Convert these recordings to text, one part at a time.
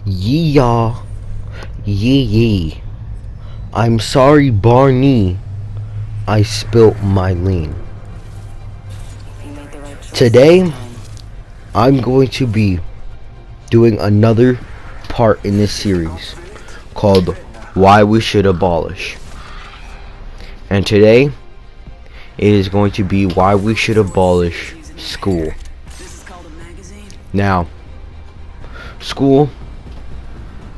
Yee-yaw, yee-yee. I'm sorry, Barney. I spilt my lean. Today, I'm going to be doing another part in this series called Why We Should Abolish. And today, it is going to be why we should abolish school. Now, school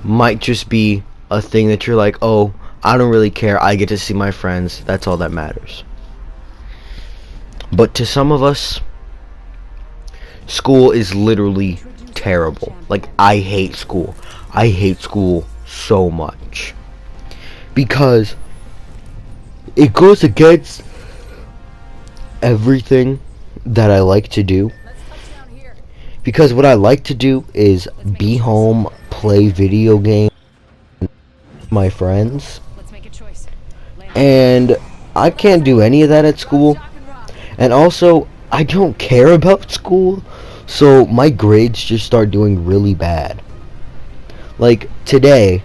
might just be a thing that you're like, oh, I don't really care, I get to see my friends, that's all that matters. But to some of us, school is literally terrible. Like, I hate school. I hate school so much. Because it goes against everything that I like to do. Because what I like to do is be home, play video games with my friends. And I can't do any of that at school. And also, I don't care about school. So my grades just start doing really bad. Like today,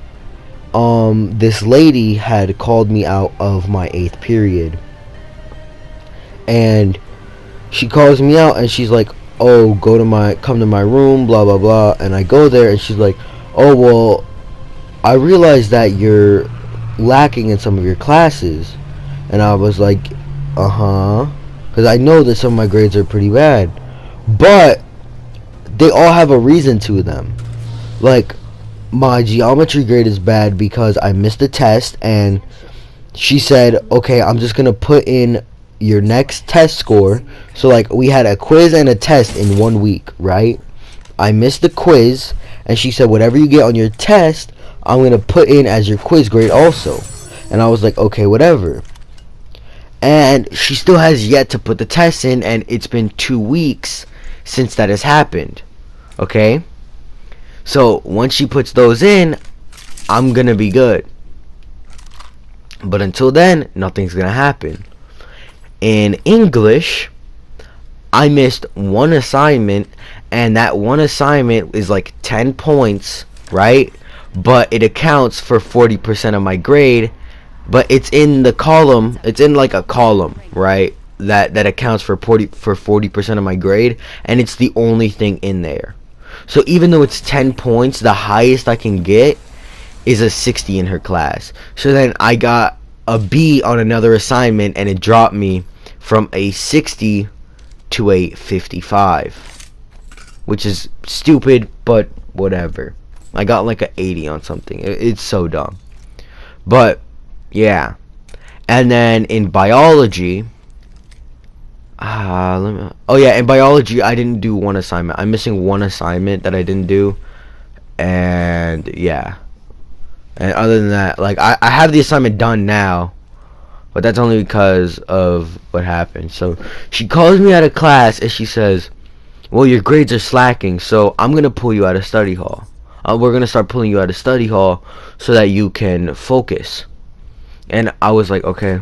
this lady had called me out of my 8th period. And she calls me out and she's like, oh, come to my room, blah blah blah. And I go there and she's like, oh, well, I realize that you're lacking in some of your classes. And I was like, because I know that some of my grades are pretty bad, but they all have a reason to them. Like, my geometry grade is bad because I missed a test, and she said, okay, I'm just gonna put in your next test score. So like, we had a quiz and a test in 1 week, right? I missed the quiz, and she said, whatever you get on your test, I'm gonna put in as your quiz grade also. And I was like, okay, whatever. And she still has yet to put the test in, and it's been 2 weeks since that has happened. Okay? So once she puts those in, I'm gonna be good. But until then, nothing's gonna happen. In English, I missed one assignment, and that one assignment is like 10 points, right? But it accounts for 40% of my grade. But it's in the column, it's in like a column, right? That accounts for 40% of my grade, and it's the only thing in there. So even though it's 10 points, the highest I can get is a 60 in her class. So then I got a B on another assignment, and it dropped me from a 60 to a 55, which is stupid, but whatever. I got like an 80 on something. It's so dumb. But yeah. And then in biology, in biology I didn't do one assignment. I'm missing one assignment that I didn't do. And yeah. And other than that, like, I have the assignment done now, but that's only because of what happened. So she calls me out of class and she says, well, your grades are slacking, so I'm gonna pull you out of study hall. We're gonna start pulling you out of study hall so that you can focus. And I was like, okay.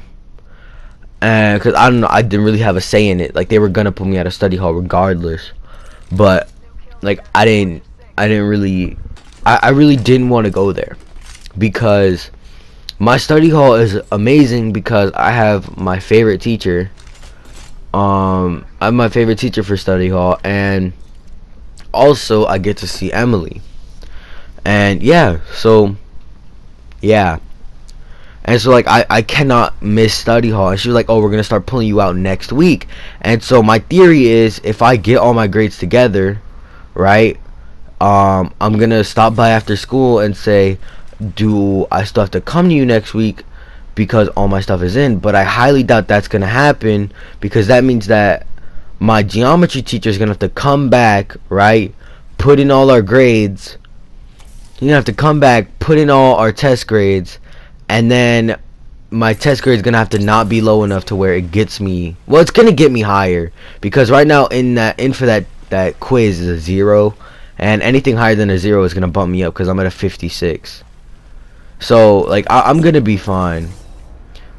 Because I don't know, I didn't really have a say in it. Like, they were gonna put me out of study hall regardless. But like, I really didn't want to go there, because my study hall is amazing because I have my favorite teacher. I have my favorite teacher for study hall, and also I get to see Emily. And yeah, so yeah. And so like, I cannot miss study hall. And she was like, oh, we're gonna start pulling you out next week. And so my theory is, if I get all my grades together, right, I'm gonna stop by after school and say, do I still have to come to you next week because all my stuff is in? But I highly doubt that's gonna happen, because that means that my geometry teacher is gonna have to come back, right, put in all our grades. You're gonna have to come back, put in all our test grades, and then my test grade is gonna have to not be low enough to where it gets me, well, it's gonna get me higher, because right now for that quiz is a 0, and anything higher than a 0 is gonna bump me up because I'm at a 56. So like, I'm gonna be fine,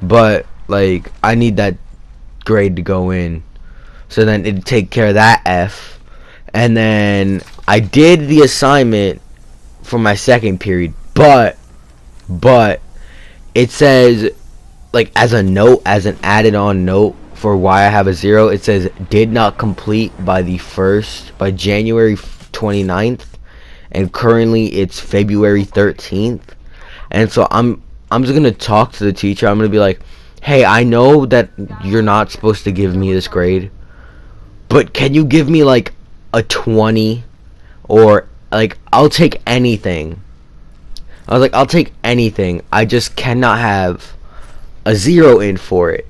but like, I need that grade to go in, so then it'd take care of that F. And then I did the assignment for my second period, but it says, like, as a note, as an added on note for why I have a 0, it says did not complete by January 29th, and currently it's February 13th. And so I'm just gonna talk to the teacher. I'm gonna be like, hey, I know that you're not supposed to give me this grade, but can you give me like a 20, or like, I'll take anything. I was like, I'll take anything, I just cannot have a 0 in for it.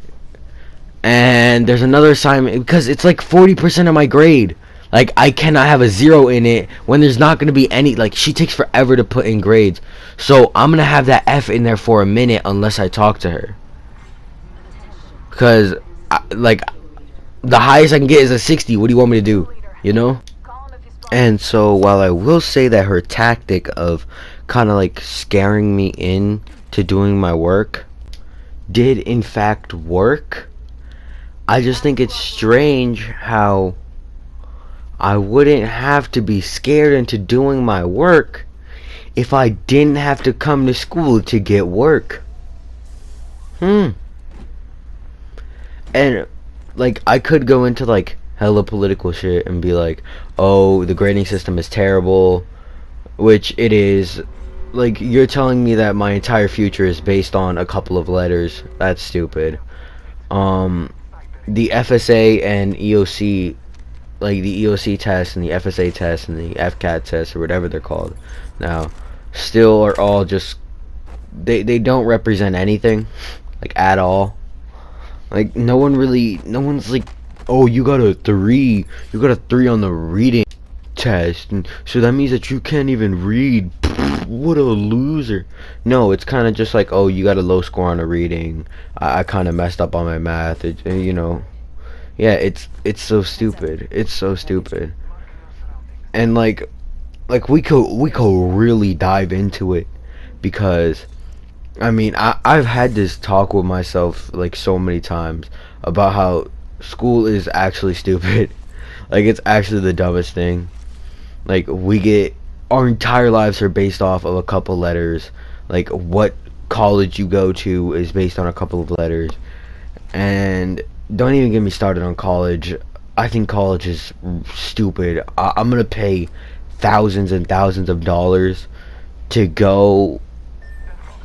And there's another assignment, because it's like 40% of my grade. Like, I cannot have a 0 in it when there's not going to be any, like, she takes forever to put in grades. So I'm going to have that F in there for a minute unless I talk to her. Because, like, the highest I can get is a 60. What do you want me to do? You know? And so, while I will say that her tactic of kind of like scaring me in to doing my work did in fact work, I just think it's strange how I wouldn't have to be scared into doing my work if I didn't have to come to school to get work. And like, I could go into like hella political shit and be like, oh, the grading system is terrible, which it is. Like, you're telling me that my entire future is based on a couple of letters. That's stupid. The FSA and EOC, like the EOC test and the FSA test and the FCAT test, or whatever they're called now, still are all just, they don't represent anything, like, at all. Like, no one's like, oh, you got a 3 on the reading test, and so that means that you can't even read. What a loser. No, it's kind of just like, oh, you got a low score on a reading. I kind of messed up on my math. You know, yeah, it's so stupid. It's so stupid. And like we could really dive into it, because I mean, I've had this talk with myself like so many times about how school is actually stupid. Like, it's actually the dumbest thing. Like, our entire lives are based off of a couple letters. Like, what college you go to is based on a couple of letters. And don't even get me started on college. I think college is stupid. I'm gonna pay thousands and thousands of dollars to go,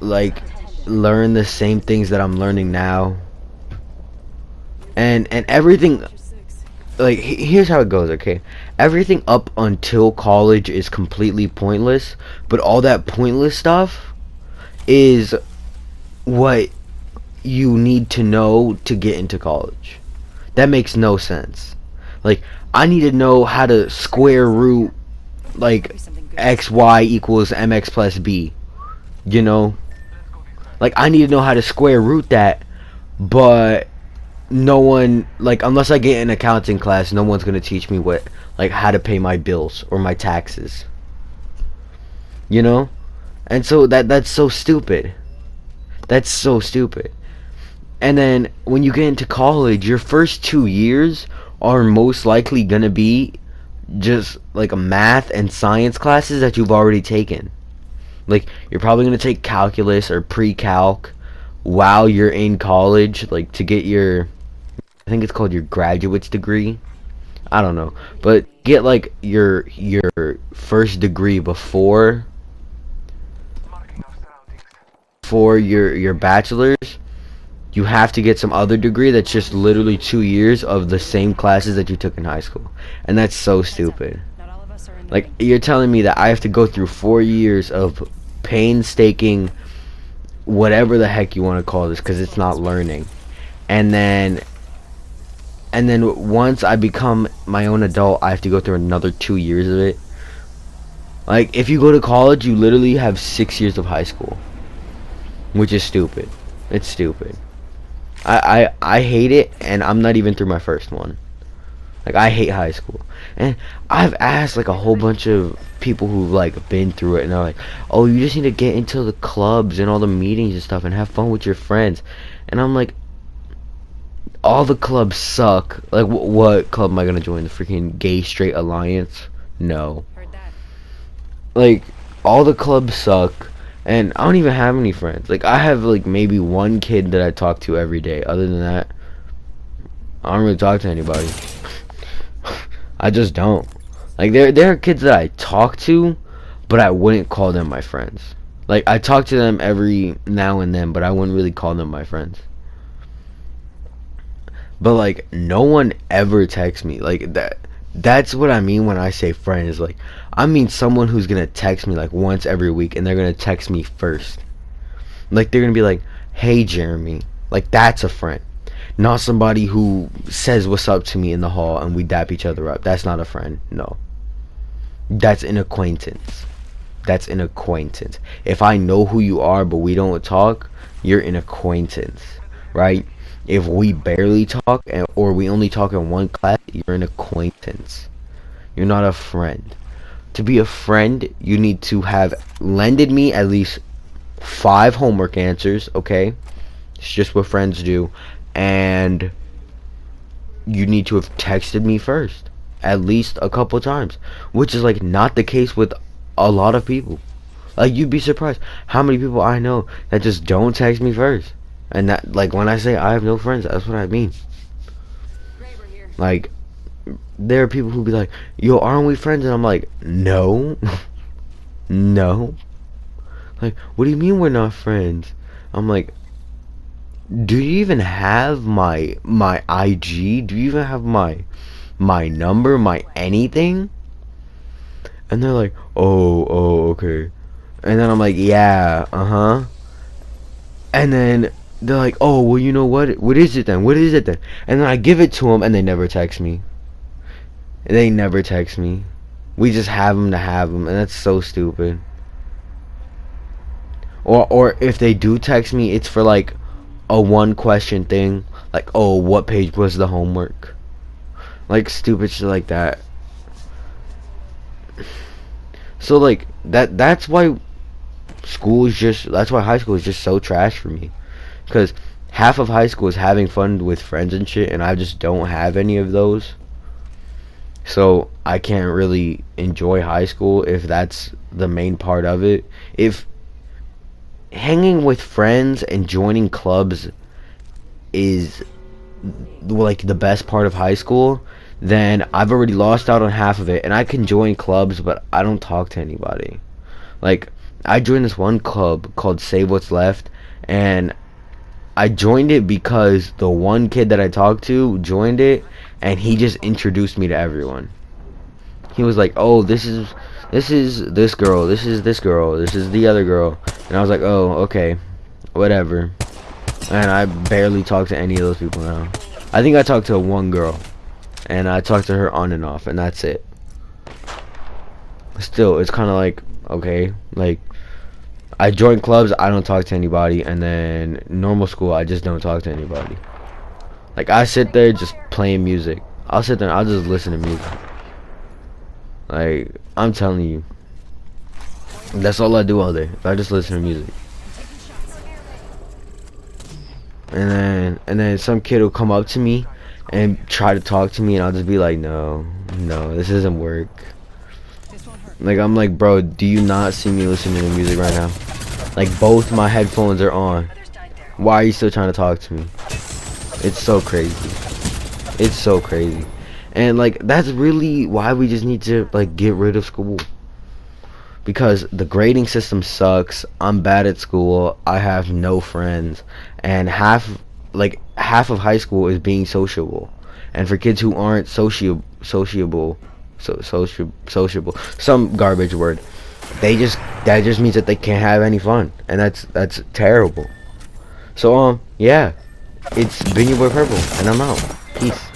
like, learn the same things that I'm learning now. And everything, like, here's how it goes, okay? Everything up until college is completely pointless, but all that pointless stuff is what you need to know to get into college. That makes no sense. Like, I need to know how to square root, like, xy equals mx plus b, you know? Like, I need to know how to square root that, but no one, like, unless I get an accounting class, no one's gonna teach me what, like, how to pay my bills or my taxes, you know? And so that's so stupid. That's so stupid. And then when you get into college, your first 2 years are most likely gonna be just like math and science classes that you've already taken. Like, you're probably gonna take calculus or pre-calc while you're in college, like, to get your, I think it's called your graduate's degree. I don't know, but get like your first degree before your bachelor's. You have to get some other degree that's just literally 2 years of the same classes that you took in high school, and that's so stupid. Like, you're telling me that I have to go through 4 years of painstaking, whatever the heck you want to call this, because it's not learning, and then once I become my own adult, I have to go through another 2 years of it. Like, if you go to college, you literally have 6 years of high school, which is stupid. It's stupid. I hate it, and I'm not even through my first one. Like, I hate high school. And I've asked like a whole bunch of people who've like been through it, and they're like, oh, you just need to get into the clubs and all the meetings and stuff and have fun with your friends. And I'm like, all the clubs suck. Like, what club am I gonna join? The freaking Gay Straight Alliance? No. Like, all the clubs suck, and I don't even have any friends. Like, I have like maybe one kid that I talk to every day. Other than that, I don't really talk to anybody. I just don't. Like, there are kids that I talk to, but I wouldn't call them my friends. Like, I talk to them every now and then, but I wouldn't really call them my friends. But like, no one ever texts me like that. That's what I mean when I say friend. Is like, I mean someone who's gonna text me like once every week, and they're gonna text me first. Like, they're gonna be like, "Hey, Jeremy." Like, that's a friend. Not somebody who says what's up to me in the hall and we dap each other up. That's not a friend. No. That's an acquaintance. That's an acquaintance. If I know who you are but we don't talk, you're an acquaintance, right? If we barely talk, or we only talk in one class, you're an acquaintance. You're not a friend. To be a friend, you need to have lended me at least 5 homework answers, okay? It's just what friends do. And you need to have texted me first, at least a couple times, which is like not the case with a lot of people. Like, you'd be surprised how many people I know that just don't text me first. And that, like, when I say I have no friends, that's what I mean. Like, there are people who be like, "Yo, aren't we friends?" And I'm like, no. No. Like, what do you mean we're not friends? I'm like, do you even have my IG? Do you even have my number, my anything? And they're like, oh, okay. And then I'm like, yeah, uh-huh. And then they're like, "Oh, well, you know what? What is it then? What is it then?" And then I give it to them, and they never text me. They never text me. We just have them to have them, and that's so stupid. Or if they do text me, it's for like a one question thing, like, "Oh, what page was the homework?" Like, stupid shit like that. So like, that's why that's why high school is just so trash for me. Because half of high school is having fun with friends and shit, and I just don't have any of those. So I can't really enjoy high school if that's the main part of it. If hanging with friends and joining clubs is like the best part of high school, then I've already lost out on half of it. And I can join clubs, but I don't talk to anybody. Like, I joined this one club called Save What's Left, and I joined it because the one kid that I talked to joined it, and he just introduced me to everyone. He was like, "Oh, this is this girl, this is this girl, this is the other girl," and I was like, "Oh, okay, whatever." And I barely talk to any of those people now. I think I talked to one girl, and I talked to her on and off, and that's it. Still, it's kind of like, okay, like, I join clubs, I don't talk to anybody, and then normal school, I just don't talk to anybody. Like, I sit there just playing music. I'll sit there and I'll just listen to music. Like, I'm telling you, that's all I do all day. I just listen to music. And then some kid will come up to me and try to talk to me, and I'll just be like, no, this doesn't work. Like, I'm like, bro, do you not see me listening to music right now? Like, both my headphones are on. Why are you still trying to talk to me? It's so crazy. It's so crazy. And like, that's really why we just need to like get rid of school. Because the grading system sucks. I'm bad at school. I have no friends. And half of high school is being sociable. And for kids who aren't sociable, some garbage word, that just means that they can't have any fun, and that's terrible. So yeah, it's been your boy Purple, and I'm out. Peace.